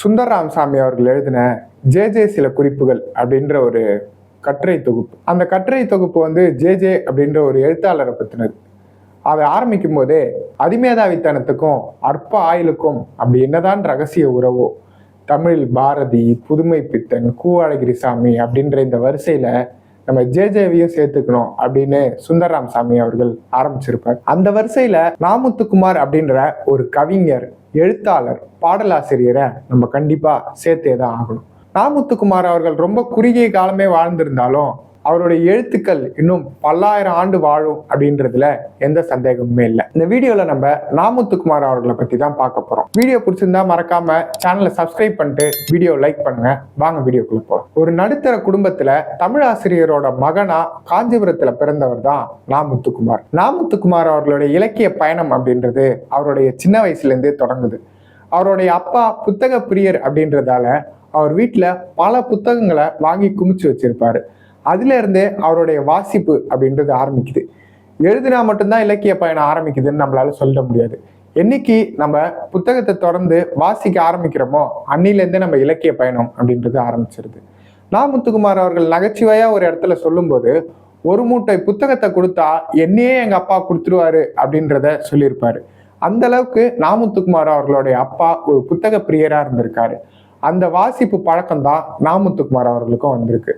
சுந்தர் ராமசாமி அவர்கள் எழுதின ஜே சில குறிப்புகள் அப்படின்ற ஒரு கட்டுரை தொகுப்பு. அந்த கட்டுரை தொகுப்பு ஜே அப்படின்ற ஒரு எழுத்தாளரை பற்றினது. அதை ஆரம்பிக்கும் போதே அதிமேதாவித்தனத்துக்கும் அற்ப ஆயுளுக்கும் அப்படி என்னதான் ரகசிய உறவோ, தமிழில் பாரதி, புதுமை பித்தன், அழகிரிசாமி அப்படின்ற இந்த வரிசையில நம்ம ஜேஜேவையும் சேர்த்துக்கணும் அப்படின்னு சுந்தர் ராமசாமி அவர்கள் ஆரம்பிச்சிருப்பார். அந்த வரிசையில நாமுத்துக்குமார் அப்படின்ற ஒரு கவிஞர், எழுத்தாளர், பாடலாசிரியரை நம்ம கண்டிப்பா சேர்த்தேதான் ஆகணும். நாமுத்துக்குமார் அவர்கள் ரொம்ப குறுகிய காலமே வாழ்ந்திருந்தாலும் அவருடைய எழுத்துக்கள் இன்னும் பல்லாயிரம் ஆண்டு வாழும் அப்படின்றதுல எந்த சந்தேகமுமே இல்லை. இந்த வீடியோல நம்ம நாமுத்துக்குமார் அவர்களை பத்தி தான் பார்க்க போறோம். வீடியோ பிடிச்சிருந்தா மறக்காம சேனலை சப்ஸ்கிரைப் பண்ணிட்டு வீடியோ லைக் பண்ணுங்க. வாங்க வீடியோக்குள்ள போறோம். ஒரு நடுத்தர குடும்பத்துல தமிழ் ஆசிரியரோட மகனா காஞ்சிபுரத்துல பிறந்தவர் தான் நாமுத்துக்குமார். நாமுத்துக்குமார் அவர்களுடைய இலக்கிய பயணம் அப்படின்றது அவருடைய சின்ன வயசுல இருந்தே தொடங்குது. அவருடைய அப்பா புத்தக பிரியர் அப்படின்றதால அவர் வீட்டுல பல புத்தகங்களை வாங்கி குமிச்சு வச்சிருப்பாரு. அதுல இருந்தே அவருடைய வாசிப்பு அப்படின்றது ஆரம்பிக்குது. எழுதினா மட்டும்தான் இலக்கிய பயணம் ஆரம்பிக்குதுன்னு நம்மளால சொல்ல முடியாது. என்னைக்கு நம்ம புத்தகத்தை தொடர்ந்து வாசிக்க ஆரம்பிக்கிறோமோ அன்னிலேருந்தே நம்ம இலக்கிய பயணம் அப்படின்றது ஆரம்பிச்சிருது. நாமுத்துக்குமார் அவர்கள் நகைச்சுவையா ஒரு இடத்துல சொல்லும்போது, ஒரு மூட்டை புத்தகத்தை கொடுத்தா என்னையே எங்க அப்பா கொடுத்துருவாரு அப்படின்றத சொல்லியிருப்பாரு. அந்த அளவுக்கு நாமுத்துக்குமார் அவர்களுடைய அப்பா ஒரு புத்தக பிரியரா இருந்திருக்காரு. அந்த வாசிப்பு பழக்கம் தான் நாமுத்துக்குமார் அவர்களுக்கும் வந்திருக்கு.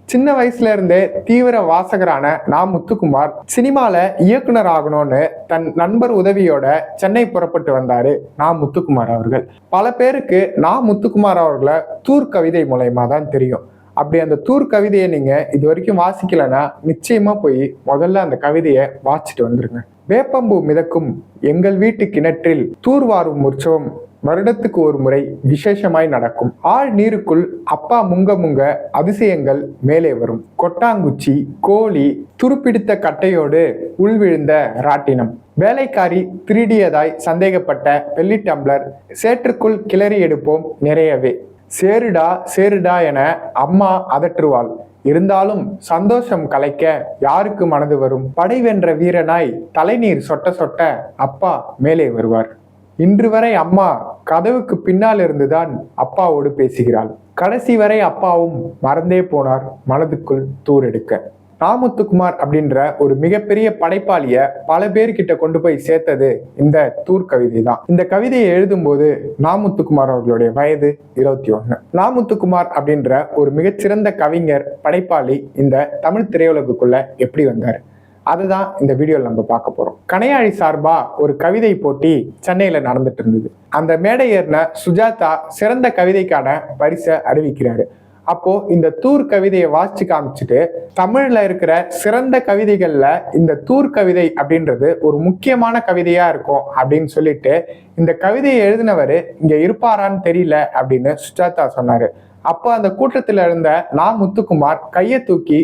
சின்ன வயசுல இருந்தே தீவிர வாசகரான நாமுத்துக்குமார் சினிமால இயக்குனர் ஆகணும்னு தன் நண்பர் உதவியோட சென்னை புறப்பட்டு வந்தாரு நாமுத்துக்குமார் அவர்கள். பல பேருக்கு நாமுத்துக்குமார் அவர்களை தூர் கவிதை மூலயமா தான் தெரியும். அப்படி அந்த தூர் கவிதையை நீங்க இது வரைக்கும் வாசிக்கலன்னா நிச்சயமா போய் முதல்ல அந்த கவிதையை வாசிச்சுட்டு வந்துருங்க. வேப்பம்பூ மிதக்கும் எங்கள் வீட்டு கிணற்றில் தூர்வாரும் உற்சவம் வருடத்துக்கு ஒரு முறை விசேஷமாய் நடக்கும். ஆழ் நீருக்குள் அப்பா முங்க முங்க அதிசயங்கள் மேலே வரும். கொட்டாங்குச்சி, கோழி, துருப்பிடித்த கட்டையோடு உள்விழுந்த ராட்டினம், வேலைக்காரி திருடியதாய் சந்தேகப்பட்ட வெள்ளி டம்ளர், சேற்றுக்குள் கிளறி எடுப்போம் நிறையவே. சேருடா சேருடா என அம்மா அதற்றுவாள். இருந்தாலும் சந்தோஷம் கலைக்க யாருக்கு மனது வரும்? படை வென்ற வீரனாய் தலைநீர் சொட்ட சொட்ட அப்பா மேலே வருவார். இன்று வரை அம்மா கதவுக்கு பின்னால் இருந்துதான் அப்பாவோடு பேசுகிறாள். கடைசி வரை அப்பாவும் மறந்தே போனார் மனதுக்குள் தூர் எடுக்க. நாமுத்துக்குமார் அப்படின்ற ஒரு மிகப்பெரிய படைப்பாளிய பல பேர்கிட்ட கொண்டு போய் சேர்த்தது இந்த தூர் கவிதை தான். இந்த கவிதையை எழுதும்போது நாமுத்துக்குமார் அவர்களுடைய வயது 21. நாமுத்துக்குமார் அப்படின்ற ஒரு மிகச்சிறந்த கவிஞர், படைப்பாளி இந்த தமிழ் திரையுலகுக்குள்ள எப்படி வந்தார், அதுதான் இந்த வீடியோவில் நம்ம பார்க்க போறோம். கணையாழி சார்பா ஒரு கவிதை போட்டி சென்னையில நடந்துட்டு இருந்தது. அந்த மேடை ஏறின சுஜாதா சிறந்த கவிதைக்கான பரிசை அறிவிக்கிறாரு. அப்போ இந்த தூர் கவிதையை வாசிச்சு காமிச்சிட்டு, தமிழ்ல இருக்கிற சிறந்த கவிதைகள்ல இந்த தூர் கவிதை அப்படின்றது ஒரு முக்கியமான கவிதையா இருக்கும் அப்படின்னு சொல்லிட்டு, இந்த கவிதையை எழுதினவர் இங்க இருப்பாரான்னு தெரியல அப்படின்னு சுஜாதா சொன்னாரு. அப்போ அந்த கூட்டத்துல இருந்த நாமுத்துக்குமார் கையை தூக்கி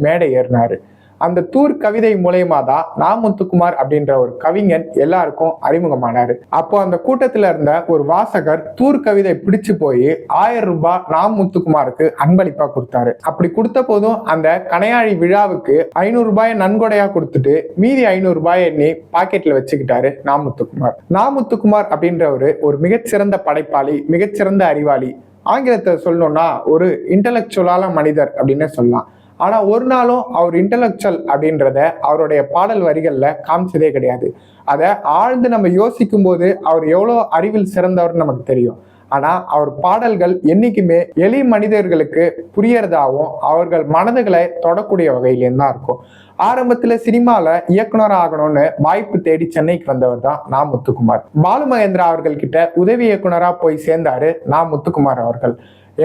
மேடை ஏறினாரு. அந்த தூர் கவிதை மூலயமா தான் நாமுத்துக்குமார் அப்படின்ற ஒரு கவிஞன் எல்லாருக்கும் அறிமுகமானாரு. அப்போ அந்த கூட்டத்துல இருந்த ஒரு வாசகர் தூர் கவிதை பிடிச்சு போய் 1000 ரூபாய் நாமுத்துக்குமாருக்கு அன்பளிப்பா கொடுத்தாரு. அப்படி கொடுத்த போதும் அந்த கணையாழி விழாவுக்கு 500 ரூபாயை நன்கொடையா கொடுத்துட்டு மீதி 500 ரூபாயை எண்ணி பாக்கெட்ல வச்சுக்கிட்டாரு நாமுத்துக்குமார். நாமுத்துக்குமார் அப்படின்றவரு ஒரு மிகச்சிறந்த படைப்பாளி, மிகச்சிறந்த அறிவாளி. ஆங்கிலத்தை சொல்லணும்னா ஒரு இன்டலெக்சுவலான மனிதர் அப்படின்னு சொல்லலாம். ஆனா ஒரு நாளும் அவர் இன்டலெக்சுவல் அப்படின்றத அவருடைய பாடல் வரிகள்ல காமிச்சதே கிடையாது. அதை ஆழ்ந்து நம்ம யோசிக்கும் போது அவர் எவ்வளோ அறிவில் சிறந்தவர்னு நமக்கு தெரியும். ஆனா அவர் பாடல்கள் என்னைக்குமே எளிய மனிதர்களுக்கு புரியறதாகவும் அவர்கள் மனதுகளை தொடக்கூடிய வகையிலேயும் தான் இருக்கும். ஆரம்பத்துல சினிமால இயக்குனர் ஆகணும்னு வாய்ப்பு தேடி சென்னைக்கு வந்தவர் தான் நாமுத்துக்குமார். பாலு மகேந்திரா அவர்கள் கிட்ட உதவி இயக்குனரா போய் சேர்ந்தாரு நாமுத்துக்குமார் அவர்கள்.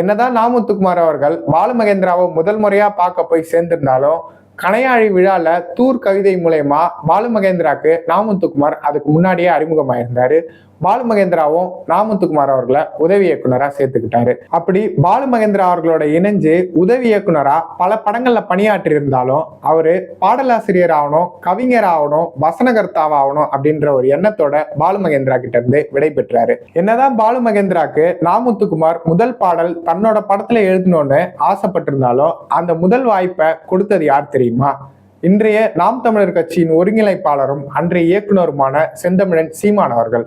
என்னதான் நாமுத்துக்குமார் அவர்கள் பாலு மகேந்திராவை முதல் முறையா பார்க்க போய் சேர்ந்திருந்தாலும், கணையாழி விழால தூர் கவிதை மூலயமா பாலு மகேந்திராக்கு நாமுத்துக்குமார் அதுக்கு முன்னாடியே அறிமுகமாயிருந்தாரு. பாலு மகேந்திராவும் நாமுத்துக்குமார் அவர்களை உதவி இயக்குனரா சேர்த்துக்கிட்டாரு. அப்படி பாலு மகேந்திரா அவர்களோட இணைஞ்சு உதவி இயக்குனரா பல படங்கள்ல பணியாற்றி இருந்தாலும் அவரு பாடலாசிரியர் ஆகணும், கவிஞர் ஆகணும், வசனகர்த்தாவாகணும் அப்படின்ற ஒரு எண்ணத்தோட பாலு மகேந்திரா கிட்ட இருந்து விடை பெற்றாரு. என்னதான் பாலு மகேந்திராக்கு நாமுத்துக்குமார் முதல் பாடல் தன்னோட படத்துல எழுதணும்னு ஆசைப்பட்டிருந்தாலும் அந்த முதல் வாய்ப்பை கொடுத்தது யார் தெரியுமா? இன்றைய நாம் தமிழர் கட்சியின் ஒருங்கிணைப்பாளரும் அன்றைய இயக்குனருமான செந்தமிழன் சீமான் அவர்கள்.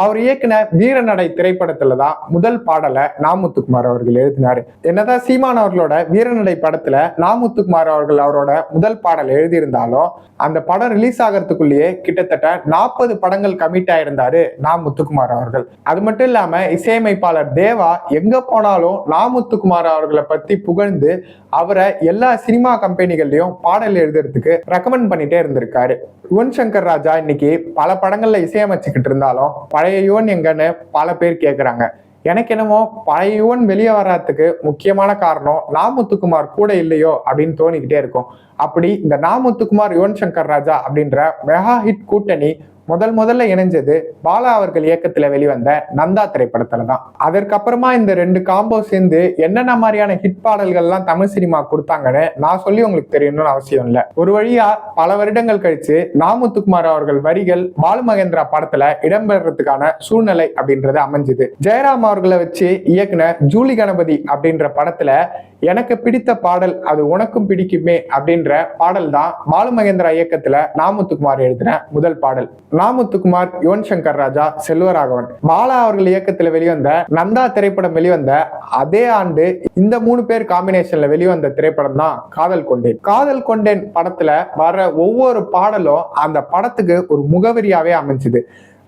அவர் இயக்குன வீரநடை திரைப்படத்துல தான் முதல் பாடலை நா. முத்துக்குமார் அவர்கள் எழுதினாரு. என்னதான் சீமான் அவர்களோட வீரநடை படத்துல நா. முத்துக்குமார் அவர்கள் அவரோட முதல் பாடல் எழுதியிருந்தாலும் அந்த படம் ரிலீஸ் ஆகிறதுக்குள்ளேயே கிட்டத்தட்ட 40 படங்கள் கமிட் ஆயிருந்தாரு நா. முத்துக்குமார் அவர்கள். அது மட்டும் இல்லாம இசையமைப்பாளர் தேவா எங்க போனாலும் நா. முத்துக்குமார் அவர்களை பத்தி புகழ்ந்து அவரை எல்லா சினிமா கம்பெனிகள்லயும் பாடல் எழுதுறதுக்கு ரெக்கமெண்ட் பண்ணிட்டே இருந்திருக்காரு. யுவன் சங்கர் ராஜா இன்னைக்கு பல படங்கள்ல இசையமைச்சுக்கிட்டு இருந்தாலும் பழைய யுவன் எங்கன்னு பல பேர் கேட்கிறாங்க. எனக்கு என்னமோ பழைய யுவன் வெளியே வர்றதுக்கு முக்கியமான காரணம் நா. முத்துக்குமார் கூட இல்லையோ அப்படின்னு தோணிக்கிட்டே இருக்கும். அப்படி இந்த நா. முத்துக்குமார் யுவன் சங்கர் ராஜா அப்படின்ற மெகா ஹிட் கூட்டணி முதல்ல இணைஞ்சது பாலா அவர்கள் இயக்கத்துல வெளிவந்த நந்தா திரைப்படத்துல தான். அதற்கப்புறமா இந்த 2 காம்போ சேர்ந்து என்னென்ன மாதிரியான ஹிட் பாடல்கள்லாம் தமிழ் சினிமா கொடுத்தாங்கன்னு நான் சொல்லி உங்களுக்கு தெரியணும்னு அவசியம் இல்லை. ஒரு வழியா பல வருடங்கள் கழிச்சு நா. முத்துக்குமார் அவர்கள் வரிகள் பாலு மகேந்திரா படத்துல இடம்பெறதுக்கான சூழ்நிலை அப்படின்றது அமைஞ்சுது. ஜெயராம் அவர்களை வச்சு இயக்குன ஜூலி கணபதி அப்படின்ற படத்துல எனக்கு பிடித்த பாடல் அது உனக்கும் பிடிக்குமே அப்படின்ற பாடல் தான் பாலு மகேந்திரா இயக்கத்துல நா. முத்துக்குமார் எழுதின முதல் பாடல். நா. முத்துக்குமார், யுவன் சங்கர் ராஜா, செல்வராகவன், பாலா அவர்கள் இயக்கத்துல வெளிவந்த நந்தா திரைப்படம் வெளிவந்த அதே ஆண்டு இந்த 3 பேர் காம்பினேஷன்ல வெளிவந்த திரைப்படம் தான் காதல் கொண்டேன். காதல் கொண்டேன் படத்துல வர்ற ஒவ்வொரு பாடலும் அந்த படத்துக்கு ஒரு முகவரியாவே அமைஞ்சுது.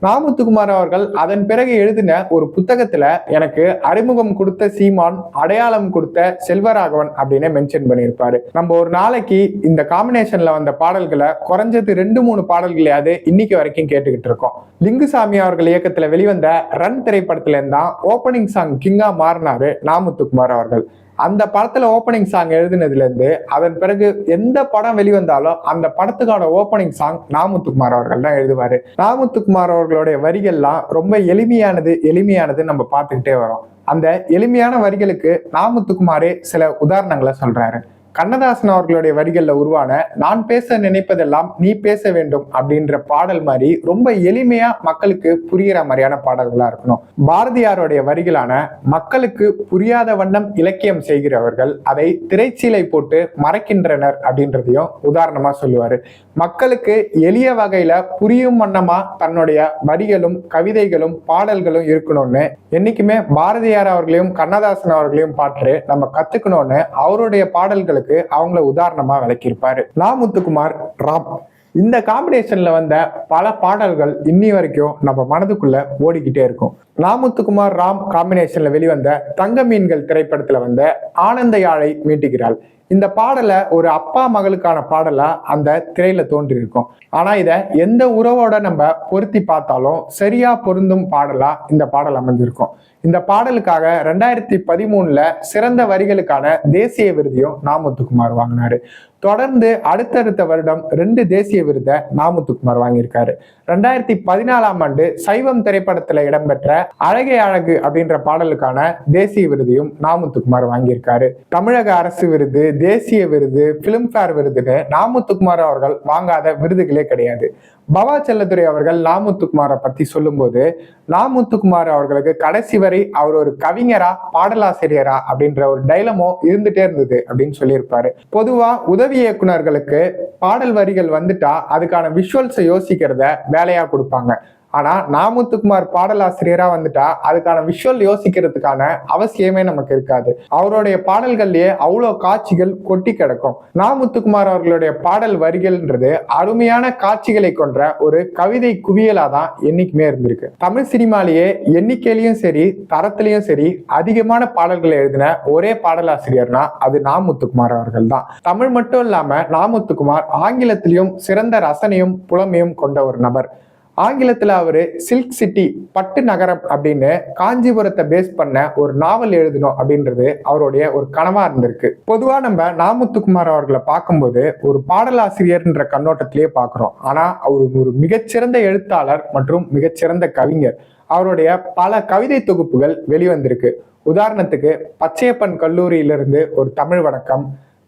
நா. முத்துக்குமார் அவர்கள் அதன் பிறகு எழுதின ஒரு புத்தகத்துல எனக்கு அறிமுகம் கொடுத்த சீமான், அடையாளம் கொடுத்த செல்வராகவன் அப்படின்னு மென்ஷன் பண்ணியிருப்பாரு. நம்ம ஒரு நாளைக்கு இந்த காம்பினேஷன்ல வந்த பாடல்களை குறைஞ்சது 2-3 பாடல்களையாவது இன்னைக்கு வரைக்கும் கேட்டுக்கிட்டு இருக்கோம். லிங்குசாமி அவர்கள் இயக்கத்துல வெளிவந்த ரன் திரைப்படத்துல இருந்தான் ஓப்பனிங் சாங் கிங்கா மாறினாரு நா. முத்துக்குமார் அவர்கள். அந்த படத்துல ஓப்பனிங் சாங் எழுதினதுல இருந்து அதன் பிறகு எந்த படம் வெளிவந்தாலும் அந்த படத்துக்கான ஓப்பனிங் சாங் நா. முத்துக்குமார் அவர்கள் தான் எழுதுவாரு. நா. முத்துக்குமார் அவர்களுடைய வரிகள்லாம் ரொம்ப எளிமையானது நம்ம பார்த்துக்கிட்டே வரோம். அந்த எளிமையான வரிகளுக்கு நா. முத்துக்குமாரே சில உதாரணங்களை சொல்றாரு. கண்ணதாசன் அவர்களுடைய வரிகள்ல உருவான நான் பேச நினைப்பதெல்லாம் நீ பேச வேண்டும் அப்படின்ற பாடல் மாதிரி ரொம்ப எளிமையா மக்களுக்கு புரிகிற மாதிரியான பாடல்களா இருக்கணும். பாரதியாருடைய வரிகளான மக்களுக்கு புரியாத வண்ணம் இலக்கியம் செய்கிறவர்கள் அதை திரைச்சீலை போட்டு மறைக்கின்றனர் அப்படின்றதையும் உதாரணமா சொல்லுவாரு. மக்களுக்கு எளிய வகையில புரியும் வண்ணமா தன்னுடைய வரிகளும் கவிதைகளும் பாடல்களும் இருக்கணும்னு என்னைக்குமே பாரதியார் அவர்களையும் கண்ணதாசன் அவர்களையும் பாட்டு நம்ம கத்துக்கணும்னு அவருடைய பாடல்களுக்கு அவங்கள உதாரணமா விளக்கியிருப்பாரு. நா. முத்துக்குமார், ராம் இந்த காம்பினேஷன்ல வந்த பல பாடல்கள் இன்னி வரைக்கும் நம்ம மனதுக்குள்ள ஓடிக்கிட்டே இருக்கும். நா. முத்துக்குமார், ராம் காம்பினேஷன்ல வெளிவந்த தங்க மீன்கள் திரைப்படத்துல வந்த ஆனந்த யாழை மீட்டுகிறாள் இந்த பாடலை ஒரு அப்பா மகளுக்கான பாடலா அந்த திரையில தோன்றி இருக்கும். ஆனா இத எந்த உறவோட நம்ம பொருத்தி பார்த்தாலும் சரியா பொருந்தும் பாடலா இந்த பாடல் அமைஞ்சிருக்கும். இந்த பாடலுக்காக 2013 சிறந்த வரிகளுக்கான தேசிய விருதையும் நா. முத்துக்குமார் வாங்கினாரு. தொடர்ந்து அடுத்தடுத்த வருடம் 2 தேசிய விருதை நா. முத்துக்குமார் வாங்கியிருக்காரு. 2014ஆம் ஆண்டு சைவம் திரைப்படத்துல இடம்பெற்ற அழகே அழகு அப்படின்ற பாடலுக்கான தேசிய விருதையும் நா. முத்துக்குமார் வாங்கியிருக்காரு. தமிழக அரசு விருது, தேசிய விருது, பிலிம்பேர் விருதுன்னு நா. முத்துக்குமார் அவர்கள் வாங்காத விருதுகளே கிடையாது. பவா செல்லத்துறை அவர்கள் நா. முத்துக்குமாரை பத்தி சொல்லும்போது நா. முத்துக்குமார் அவர்களுக்கு கடைசி வரை அவர் ஒரு கவிஞரா பாடலாசிரியரா அப்படின்ற ஒரு டைலமோ இருந்துட்டே இருந்தது அப்படின்னு சொல்லியிருப்பாரு. பொதுவா உதவி இயக்குனர்களுக்கு பாடல் வரிகள் வந்துட்டா அதுக்கான விஷுவல்ஸை யோசிக்கிறத வேலையா கொடுப்பாங்க. ஆனா நா. முத்துக்குமார் பாடலாசிரியரா வந்துட்டா அதுக்கான விஷுவல் யோசிக்கிறதுக்கான அவசியமே நமக்கு இருக்காது. அவருடைய பாடல்கள்லயே அவ்வளோ காட்சிகள் கொட்டி கிடக்கும். நா. முத்துக்குமார் அவர்களுடைய பாடல் வரிகள்ன்றது அருமையான காட்சிகளை கொன்ற ஒரு கவிதை குவியலா தான் என்னைக்குமே இருந்திருக்கு. தமிழ் சினிமாலேயே எண்ணிக்கையிலையும் சரி தரத்திலையும் சரி அதிகமான பாடல்களை எழுதின ஒரே பாடலாசிரியர்னா அது நா. முத்துக்குமார் அவர்கள் தான். தமிழ் மட்டும் இல்லாம நா. முத்துக்குமார் ஆங்கிலத்திலையும் சிறந்த ரசனையும் புலமையும் கொண்ட ஒரு நபர். ஆங்கிலத்துல அவரு சில்க் சிட்டி, பட்டு நகரம் அப்படின்னு காஞ்சிபுரத்தை பேஸ் பண்ண ஒரு நாவல் எழுதணும் அப்படின்றது அவருடைய ஒரு கனவா இருந்திருக்கு. பொதுவா நம்ம நா. முத்துக்குமார் அவர்களை பார்க்கும்போது ஒரு பாடலாசிரியர்ன்ற கண்ணோட்டத்திலேயே பார்க்கிறோம். ஆனா அவர் ஒரு மிகச்சிறந்த எழுத்தாளர் மற்றும் மிகச்சிறந்த கவிஞர். அவருடைய பல கவிதை தொகுப்புகள் வெளிவந்திருக்கு. உதாரணத்துக்கு பச்சையப்பன் கல்லூரியிலிருந்து ஒரு தமிழ் வணக்கம்,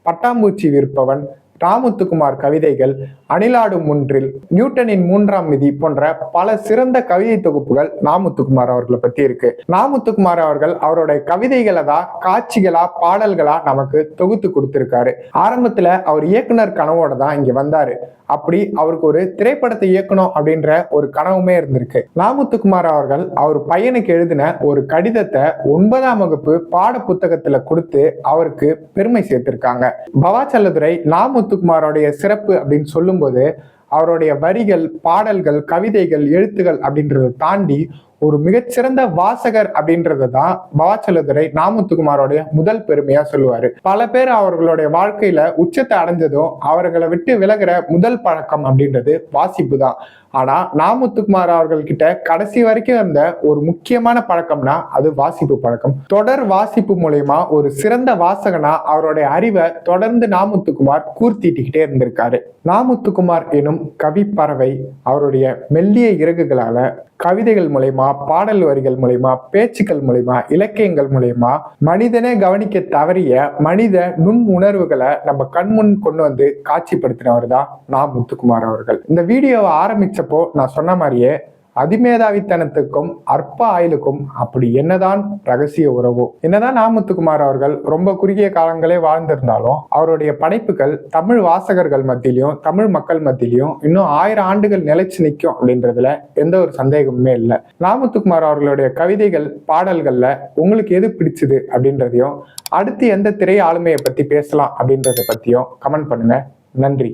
பட்டாம்பூச்சி விற்பவன், ராமுத்துக்குமார் கவிதைகள், அணிலாடும் முன்றில், நியூட்டனின் 3ஆம் விதி போன்ற பல சிறந்த கவிதை தொகுப்புகள் நாமுத்துக்குமார் அவர்களை பத்தி இருக்கு. நாமுத்துக்குமார் அவர்கள் அவருடைய கவிதைகளை தான் காட்சிகளா பாடல்களா நமக்கு தொகுத்து கொடுத்திருக்காரு. ஆரம்பத்துல அவர் இயக்குனர் கனவோட தான் இங்க வந்தாரு. அப்படி அவருக்கு ஒரு திரைப்படத்தை இயக்கணும் அப்படின்ற ஒரு கனவுமே இருந்திருக்கு. நாமுத்துக்குமார் அவர்கள் அவர் பையனுக்கு எழுதின ஒரு கடிதத்தை 9ஆம் வகுப்பு பாட புத்தகத்துல கொடுத்து அவருக்கு பெருமை சேர்த்திருக்காங்க. பவா செல்லதுரை நாமுத்துக்குமாரோடைய சிறப்பு அப்படின்னு சொல்லும்போது அவருடைய வரிகள், பாடல்கள், கவிதைகள், எழுத்துகள் அப்படின்றத தாண்டி ஒரு மிகச்சிறந்த வாசகர் அப்படின்றத தான் பவா செல்லதுரை நாமுத்துக்குமாரோடைய முதல் பெருமையா சொல்லுவாரு. பல பேர் அவர்களுடைய வாழ்க்கையில உச்சத்தை அடைஞ்சதும் அவர்களை விட்டு விலகிற முதல் பழக்கம் அப்படின்றது வாசிப்பு தான். ஆனா நாமுத்துக்குமார் அவர்கள் கிட்ட கடைசி வரைக்கும் இருந்த ஒரு முக்கியமான பழக்கம்னா அது வாசிப்பு பழக்கம். தொடர் வாசிப்பு மூலயமா ஒரு சிறந்த வாசகனா அவருடைய அறிவை தொடர்ந்து நாமுத்துக்குமார் கூர்த்திட்டுக்கிட்டே இருந்திருக்காரு. நாமுத்துக்குமார் எனும் கவி பறவை அவருடைய மெல்லிய இறகுகளால கவிதைகள் மூலயமா, பாடல் வரிகள் மூலயமா, பேச்சுக்கள் மூலயமா, இலக்கியங்கள் மூலயமா மனிதனே கவனிக்க தவறிய மனித நுண் உணர்வுகளை நம்ம கண்முன் கொண்டு வந்து காட்சிப்படுத்தினவர் தான் நாமுத்துக்குமார் அவர்கள். இந்த வீடியோவை ஆரம்பிச்சப்போ நான் சொன்ன மாதிரியே அதிமேதாவித்தனத்துக்கும் அற்ப ஆயுளுக்கும் அப்படி என்னதான் ரகசிய உறவோ. என்னதான் நாமுத்துக்குமார் அவர்கள் ரொம்ப குறுகிய காலங்களே வாழ்ந்திருந்தாலும் அவருடைய படைப்புகள் தமிழ் வாசகர்கள் மத்தியிலையும் தமிழ் மக்கள் மத்தியிலையும் இன்னும் 1000 ஆண்டுகள் நிலைச்சு நிற்கும் அப்படின்றதுல எந்த ஒரு சந்தேகமுமே இல்லை. நாமுத்துக்குமார் அவர்களுடைய கவிதைகள், பாடல்கள்ல உங்களுக்கு எது பிடிச்சது அப்படின்றதையும், அடுத்து எந்த திரை ஆளுமையை பத்தி பேசலாம் அப்படின்றத பத்தியும் கமெண்ட் பண்ணுங்க. நன்றி.